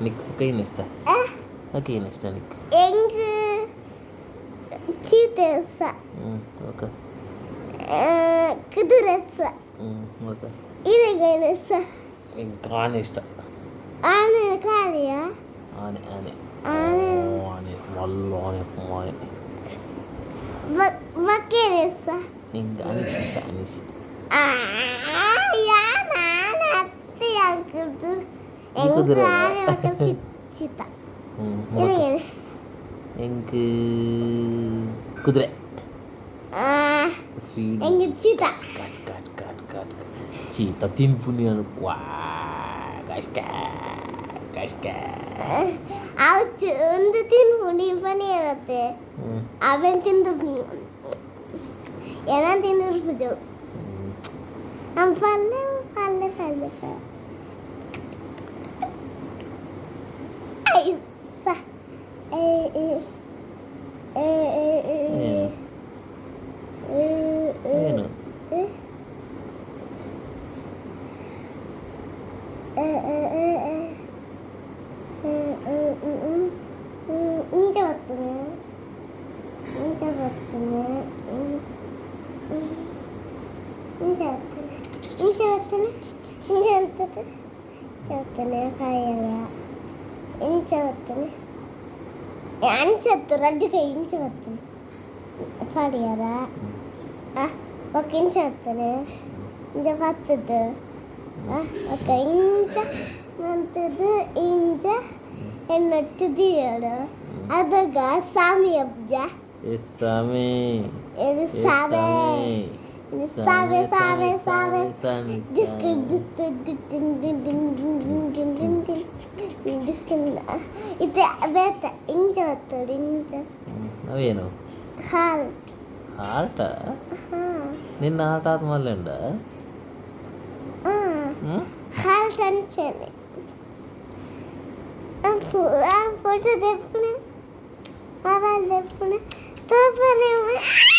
Nick ಕೈನ ಇಷ್ಟ ಏನು ಇಷ್ಟ ನಿಕ್ ಹೆಂಗ್ ಚೀತೆಸ ಓಕೆ ಕುದುರೆಸ ಓಕೆ ಇರಗಣಸ എനിക്ക് ആന ഇഷ്ടം ಆನೆ ಕಾಲಿಯ ആന ആന ಆನೆ ആന നല്ല ആന ಬಕ್ಕೆರೆಸ എനിക്ക് അനീഷ് ഇഷ്ടം അനീഷ് ನಾನು ಹತ್ತಿ ಹಾಕಿದ್ರು ഈ കുതിര ആನೆ ഒക്കെ ചിത്ത എനിക്ക് കുതിര സ്പീഡ് എങ്കിൽ ചിത്ത കാറ്റ് കാറ്റ് കാറ്റ് കാറ്റ് ചീത്ത തിൻപുണ്യാണ് വാ കഷ്ക കഷ്ക ಒಂದು ತಿನ್ಕೊಂಡು ಪನಿ ಇರುತ್ತೆ ಅವನ್ ತಿಂದು ಎಲ್ಲ ತಿಂದಿರ್ಬೋದು ನಮ್ಮ ಪಲ್ಲೆ ಪಲ್ಲೆ ಪಲ್ಲೆ ಏನು ಇಂಚೆ ಬರ್ತದೆ ಇಂಚೆ ಬರ್ತದೆ ಇಂಚೆ ಬರ್ತದೆ ಇಂಚೆ ಬರ್ತದೆ ಇಂಚೆ ಬರ್ತದೆ ಬರ್ತನೆ ಕಾಯಲ್ಲ ಇಂಚೆ ಬರ್ತನೆ ಅಂಚತ್ತು ರಜ್ಜು ಕೈ ಇಂಚೆ ಬರ್ತನೆ ಪಾಡಿಯಾರ ಓಕೆ ಇಂಚೆ ಬರ್ತನೆ ಇಂಚೆ ಬರ್ತದೆ ಓಕೆ ಇಂಚ ನಂತದ್ದು ಇಂಚ എന്നൊറ്റ തീയാണ് അതൊക്കെ സാമി അബ്ജ സാമി ഇത് സാമേ സാമേ സാമേ സാമേ ഡിസ്ക് ഡിസ്ക് ഡിസ്ക് ഇത് ಬೇತ ಇಂಚ ಬರ್ತದೆ ಇಂಚ ಅವೇನು ಹಾರ್ಟ್ ಹಾರ್ಟ ನಿನ್ನ ಹಾರ್ಟ್ ಆದ್ಮೇಲೆ ಉಂಡ ಹಾರ್ಟ್ ಅಂಚನೆ फोटो देखने बाबा देखने तो बने